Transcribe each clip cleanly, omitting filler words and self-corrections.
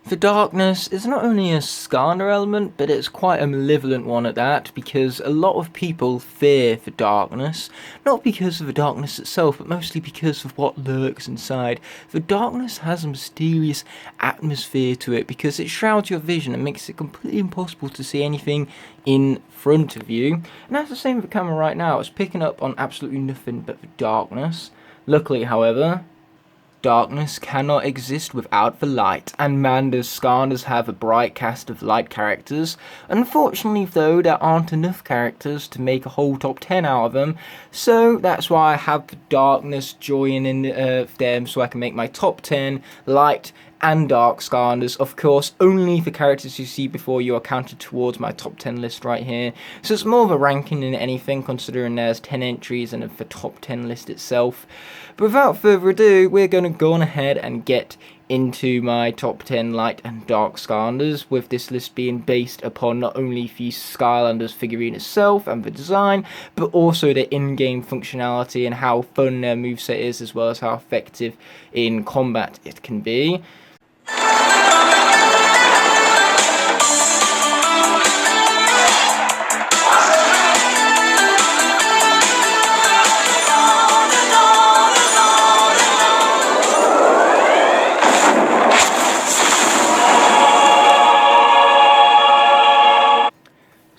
For darkness, it's not only a Skylander element, but it's quite a malevolent one at that, because a lot of people fear for darkness, not because of the darkness itself, but mostly because of what lurks inside. The darkness has a mysterious atmosphere to it, because it shrouds your vision and makes it completely impossible to see anything in front of you. And that's the same with the camera right now. It's picking up on absolutely nothing but the darkness. Luckily, however, darkness cannot exist without the light, and man does Skylanders have a bright cast of light characters. Unfortunately though, there aren't enough characters to make a whole top 10 out of them, so that's why I have the darkness join in them so I can make my top 10 light and dark Skylanders. Of course, only the characters you see before you are counted towards my top 10 list right here. So it's more of a ranking than anything, considering there's 10 entries and the top 10 list itself. But without further ado, we're going to go on ahead and get into my top 10 light and dark Skylanders, with this list being based upon not only the Skylanders figurine itself and the design, but also the in-game functionality and how fun their moveset is, as well as how effective in combat it can be.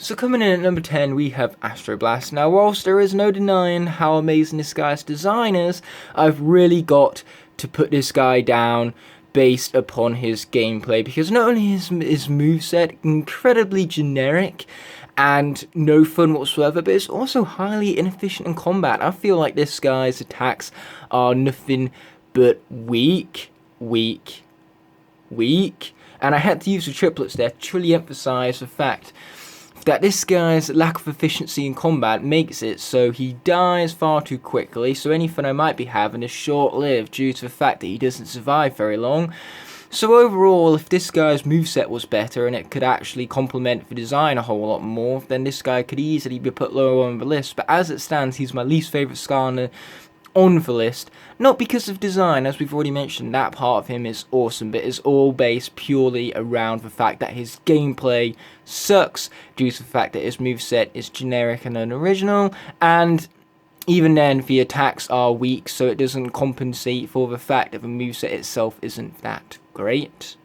So coming in at number 10, we have Astroblast. Now, whilst there is no denying how amazing this guy's design is, I've really got to put this guy down based upon his gameplay, because not only is his moveset incredibly generic and no fun whatsoever, but it's also highly inefficient in combat. I feel like this guy's attacks are nothing but weak, and I had to use the triplets there to truly emphasize the fact that this guy's lack of efficiency in combat makes it so he dies far too quickly, so any fun I might be having is short-lived due to the fact that he doesn't survive very long. So overall, if this guy's moveset was better and it could actually complement the design a whole lot more, then this guy could easily be put lower on the list. But as it stands, he's my least favourite Skylander on the list, not because of design, as we've already mentioned, that part of him is awesome, but it's all based purely around the fact that his gameplay sucks due to the fact that his moveset is generic and unoriginal, and even then the attacks are weak, so it doesn't compensate for the fact that the moveset itself isn't that great.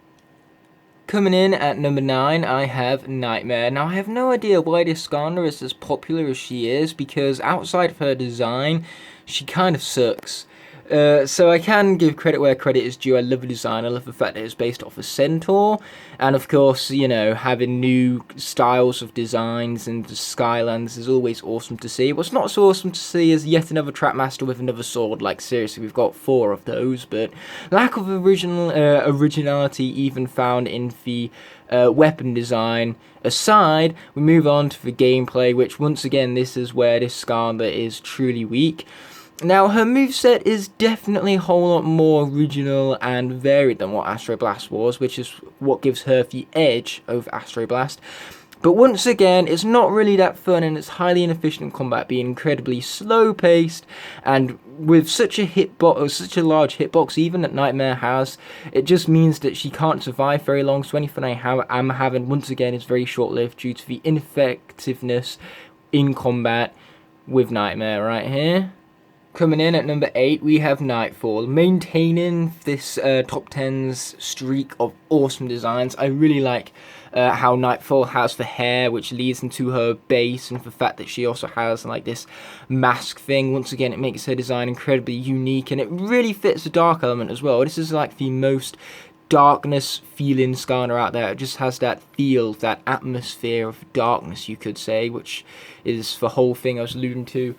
Coming in at number 9, I have Nightmare. Now, I have no idea why this Skylander is as popular as she is, because outside of her design, she kind of sucks. So I can give credit where credit is due. I love the design. I love the fact that it's based off a Centaur. And of course, you know, having new styles of designs and the Skylanders is always awesome to see. What's not so awesome to see is yet another Trapmaster with another sword. Like, seriously, we've got 4 of those. But lack of originality even found in the weapon design aside, we move on to the gameplay, which once again, this is where this Skylander is truly weak. Now, her moveset is definitely a whole lot more original and varied than what Astroblast was, which is what gives her the edge over Astroblast. But once again, it's not really that fun, and it's highly inefficient in combat, being incredibly slow-paced, and with such a large hitbox even that Nightmare has, it just means that she can't survive very long, so anything I am having, once again, is very short-lived due to the ineffectiveness in combat with Nightmare right here. Coming in at number 8, we have Nightfall, maintaining this top 10's streak of awesome designs. I really like how Nightfall has the hair, which leads into her base, and the fact that she also has like this mask thing. Once again, it makes her design incredibly unique, and it really fits the dark element as well. This is like the most darkness feeling Skylander out there. It just has that feel, that atmosphere of darkness, you could say, which is the whole thing I was alluding to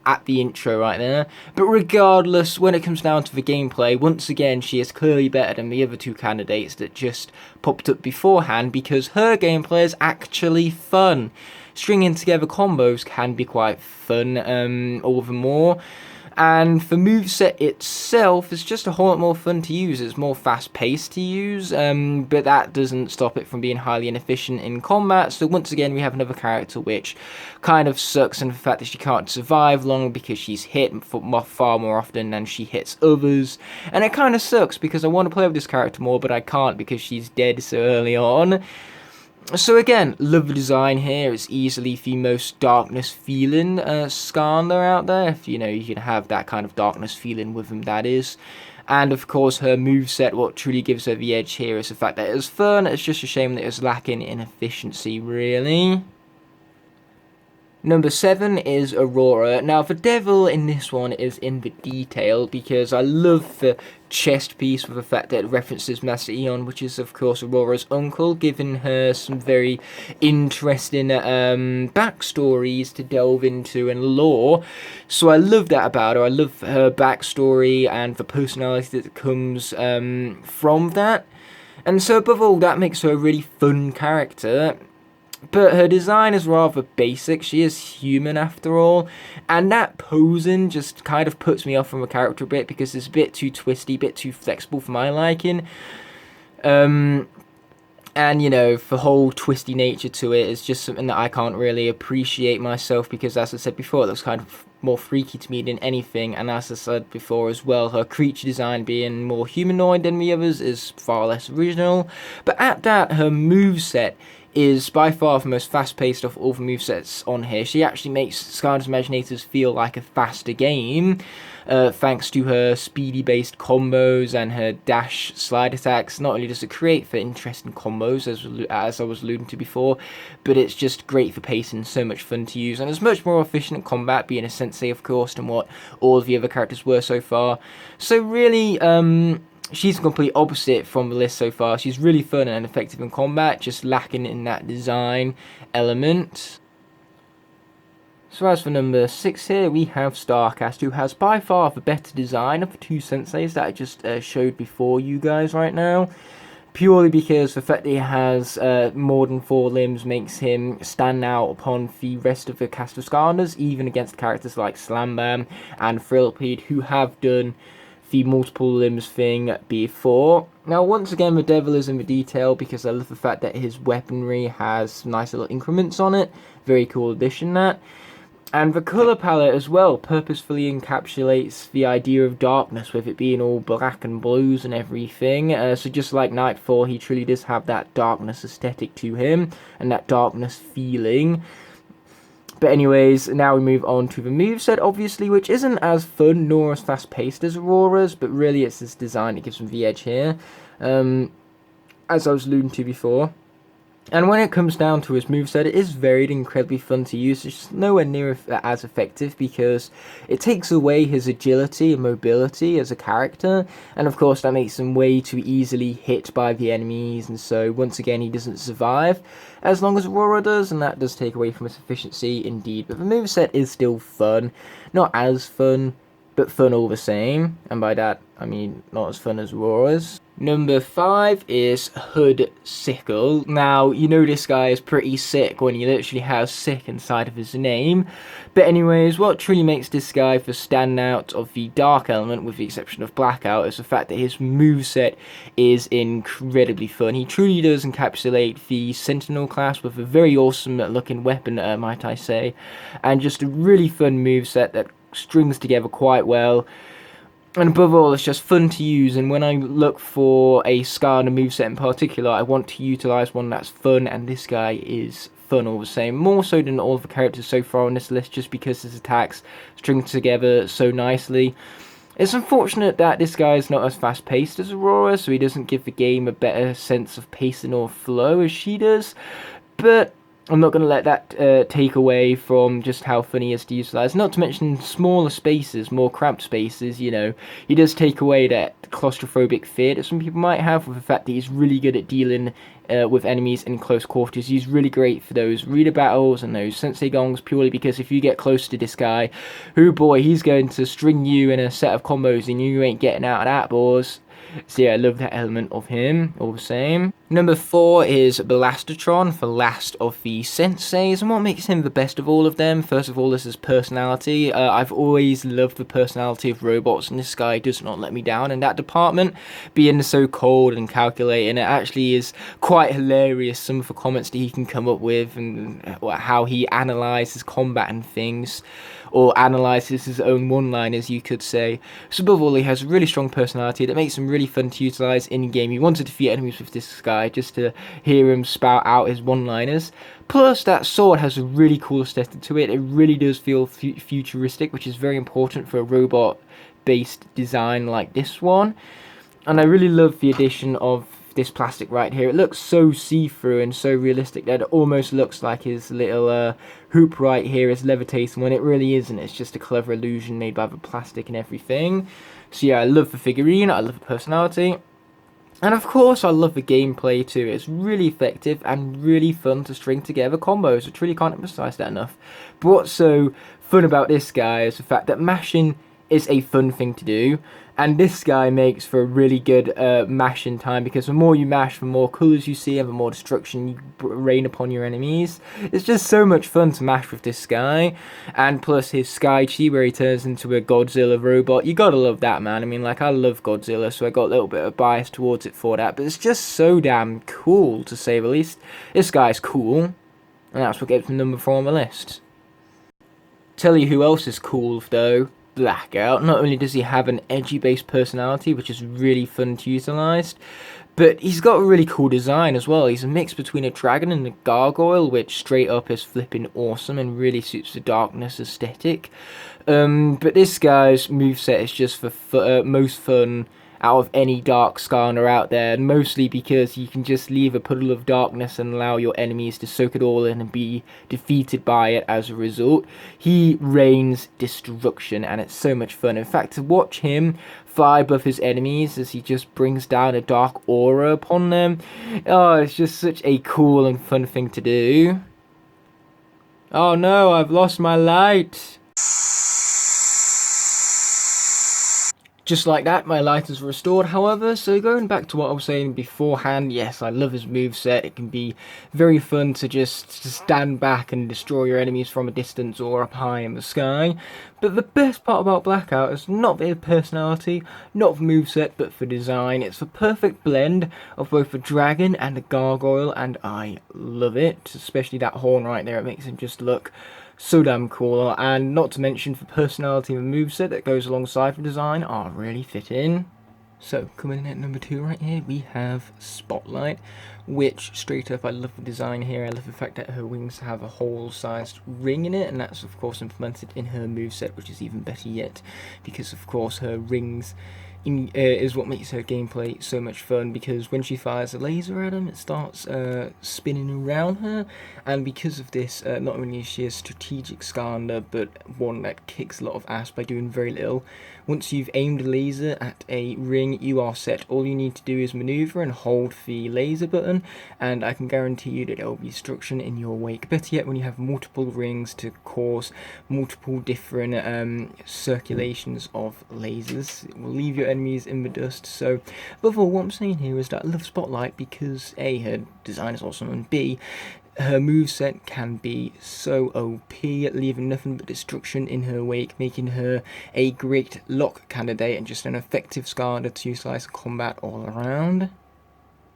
at the intro right there. But regardless, when it comes down to the gameplay, once again, she is clearly better than the other 2 candidates that just popped up beforehand, because her gameplay is actually fun. Stringing together combos can be quite fun, all the more. And the moveset itself is just a whole lot more fun to use. It's more fast-paced to use, but that doesn't stop it from being highly inefficient in combat. So once again, we have another character which kind of sucks in the fact that she can't survive long because she's hit far more often than she hits others. And it kind of sucks because I want to play with this character more, but I can't because she's dead so early on. So again, love the design here. It's easily the most darkness feeling Skylander out there. If you can have that kind of darkness feeling with him, that is. And of course, her moveset, what truly gives her the edge here is the fact that it was fun. It's just a shame that it was lacking in efficiency, really. Number 7 is Aurora. Now, the devil in this one is in the detail, because I love the chest piece with the fact that it references Master Eon, which is, of course, Aurora's uncle, giving her some very interesting backstories to delve into and lore. So I love that about her. I love her backstory and the personality that comes from that. And so, above all, that makes her a really fun character. But her design is rather basic. She is human after all. And that posing just kind of puts me off from a character a bit because it's a bit too twisty, a bit too flexible for my liking. And, the whole twisty nature to it is just something that I can't really appreciate myself because, as I said before, it looks kind of more freaky to me than anything. And as I said before as well, her creature design being more humanoid than the others is far less original. But at that, her moveset is by far the most fast-paced of all the movesets on here. She actually makes Skylanders Imaginators feel like a faster game, thanks to her speedy-based combos and her dash slide attacks. Not only does it create for interesting combos, as I was alluding to before, but it's just great for pacing, so much fun to use, and it's much more efficient in combat, being a sensei, of course, than what all of the other characters were so far. So really, she's the complete opposite from the list so far. She's really fun and effective in combat, just lacking in that design element. So as for number 6 here, we have Starcast, who has by far the better design of the two senseis that I just showed before you guys right now. Purely because the fact that he has more than 4 limbs makes him stand out upon the rest of the cast of Skylanders, even against characters like Slambam and Thrillipede, who have done the multiple limbs thing before. Now, once again, the devil is in the detail because I love the fact that his weaponry has nice little increments on it. Very cool addition, that. And the colour palette as well purposefully encapsulates the idea of darkness, with it being all black and blues and everything. So just like Nightfall, he truly does have that darkness aesthetic to him and that darkness feeling. But anyways, now we move on to the moveset, obviously, which isn't as fun nor as fast-paced as Aurora's, but really it's this design that gives them the edge here, as I was alluding to before. And when it comes down to his moveset, it is varied and incredibly fun to use. It's just nowhere near as effective because it takes away his agility and mobility as a character. And of course, that makes him way too easily hit by the enemies. And so, once again, he doesn't survive as long as Aurora does. And that does take away from his efficiency, indeed. But the moveset is still fun. Not as fun, but fun all the same. And by that, I mean not as fun as Aurora's. Number 5 is Hood Sickle. Now, this guy is pretty sick when he literally has sick inside of his name. But anyways, what truly makes this guy the standout of the dark element, with the exception of Blackout, is the fact that his moveset is incredibly fun. He truly does encapsulate the Sentinel class with a very awesome looking weapon, might I say. And just a really fun moveset that strings together quite well. And above all, it's just fun to use, and when I look for a Skylander moveset in particular, I want to utilise one that's fun, and this guy is fun all the same. More so than all of the characters so far on this list, just because his attacks string together so nicely. It's unfortunate that this guy is not as fast-paced as Aurora, so he doesn't give the game a better sense of pacing or flow as she does, but I'm not going to let that take away from just how fun he is to utilise. Not to mention smaller spaces, more cramped spaces, He does take away that claustrophobic fear that some people might have, with the fact that he's really good at dealing with enemies in close quarters. He's really great for those reader battles and those sensei gongs, purely because if you get close to this guy, oh boy, he's going to string you in a set of combos and you ain't getting out of that, boys. So yeah, I love that element of him, all the same. Number 4 is Tron, for last of the senseis, and what makes him the best of all of them, first of all, is his personality. I've always loved the personality of robots, and this guy does not let me down in that department. Being so cold and calculating, it actually is quite hilarious, some of the comments that he can come up with, and how he analyzes combat and things, or analyzes his own one-liners, you could say. So above all, he has a really strong personality that makes him really fun to utilize in-game. You want to defeat enemies with this guy, just to hear him spout out his one-liners. Plus, that sword has a really cool aesthetic to it. It really does feel futuristic, which is very important for a robot-based design like this one. And I really love the addition of this plastic right here. It looks so see-through and so realistic that it almost looks like his little hoop right here is levitating, when it really isn't. It's just a clever illusion made by the plastic and everything. So yeah, I love the figurine, I love the personality, and of course I love the gameplay too. It's really effective and really fun to string together combos. I truly can't emphasize that enough. But what's so fun about this guy is the fact that mashing is a fun thing to do, and this guy makes for a really good mashing time, because the more you mash, the more colours you see and the more destruction you rain upon your enemies. It's just so much fun to mash with this guy, and plus his Sky Chi, where he turns into a Godzilla robot. You gotta love that, man. I mean, like, I love Godzilla, so I got a little bit of bias towards it for that, but it's just so damn cool, to say the least. This guy's cool, and that's what gets me number 4 on the list. Tell you who else is cool, though. Blackout. Not only does he have an edgy based personality, which is really fun to utilize, but he's got a really cool design as well. He's a mix between a dragon and a gargoyle, which straight up is flipping awesome and really suits the darkness aesthetic. But this guy's moveset is just the most fun out of any dark Skylander out there, and mostly because you can just leave a puddle of darkness and allow your enemies to soak it all in and be defeated by it as a result. He rains destruction, and it's so much fun. In fact, to watch him fly above his enemies as he just brings down a dark aura upon them, oh, it's just such a cool and fun thing to do. Oh no, I've lost my light. Just like that, my light is restored, however. So going back to what I was saying beforehand, yes, I love his moveset. It can be very fun to just stand back and destroy your enemies from a distance or up high in the sky. But the best part about Blackout is not the personality, not the moveset, but the design. It's the perfect blend of both a dragon and a gargoyle, and I love it. Especially that horn right there, it makes him just look so damn cool, and not to mention the personality and moveset that goes alongside the design are really fitting. So, coming in at number 2 right here, we have Spotlight, which, straight up, I love the design here. I love the fact that her wings have a hole-sized ring in it, and that's, of course, implemented in her moveset, which is even better yet, because, of course, her rings is what makes her gameplay so much fun, because when she fires a laser at him, it starts spinning around her, and because of this, not only is she a strategic Skylander, but one that kicks a lot of ass by doing very little. Once you've aimed a laser at a ring, you are set. All you need to do is maneuver and hold the laser button, and I can guarantee you that there will be destruction in your wake. Better yet, when you have multiple rings to cause multiple different circulations of lasers, it will leave your enemies in the dust. So above all, what I'm saying here is that I love Spotlight because A, her design is awesome, and B, her moveset can be so OP, leaving nothing but destruction in her wake, making her a great lock candidate and just an effective Skylander to utilize combat all around.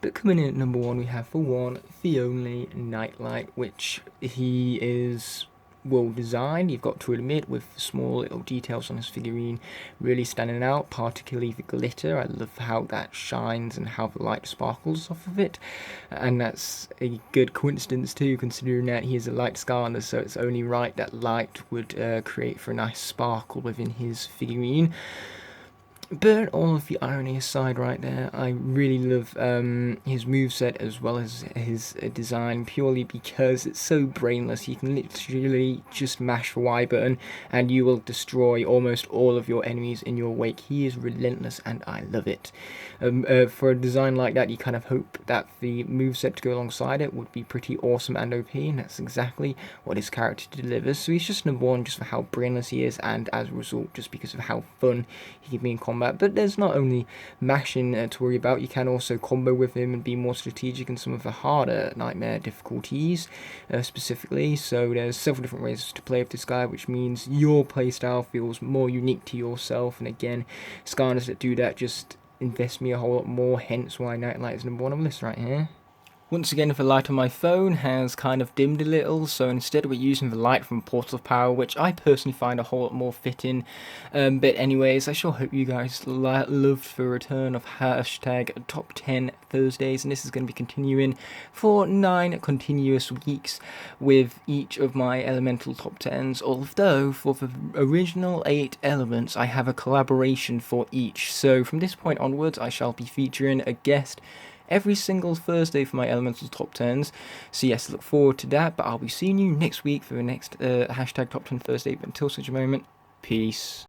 But coming in at number 1, we have for one, the only Nightlight, which he is well designed, you've got to admit, with small little details on his figurine really standing out, particularly the glitter. I love how that shines and how the light sparkles off of it, and that's a good coincidence too, considering that he is a light Skylander, so it's only right that light would create for a nice sparkle within his figurine. But all of the irony aside right there, I really love his moveset as well as his design, purely because it's so brainless. You can literally just mash the Y button and you will destroy almost all of your enemies in your wake. He is relentless and I love it. For a design like that, you kind of hope that the moveset to go alongside it would be pretty awesome and OP, and that's exactly what his character delivers. So he's just number 1 just for how brainless he is, and as a result, just because of how fun he can be in combat combat. But there's not only mashing to worry about, you can also combo with him and be more strategic in some of the harder nightmare difficulties specifically. So there's several different ways to play with this guy, which means your playstyle feels more unique to yourself. And again, Skylanders that do that just invest me a whole lot more, hence why Nightlight is number 1 on the list right here. Once again, the light on my phone has kind of dimmed a little, so instead we're using the light from Portal of Power, which I personally find a whole lot more fitting. But anyways, I sure hope you guys loved the return of hashtag Top 10 Thursdays, and this is going to be continuing for 9 continuous weeks with each of my elemental top 10s, although for the original 8 elements I have a collaboration for each. So from this point onwards I shall be featuring a guest every single Thursday for my elemental top 10s. So yes, look forward to that, but I'll be seeing you next week for the next hashtag Top 10 Thursday. But until such a moment, peace.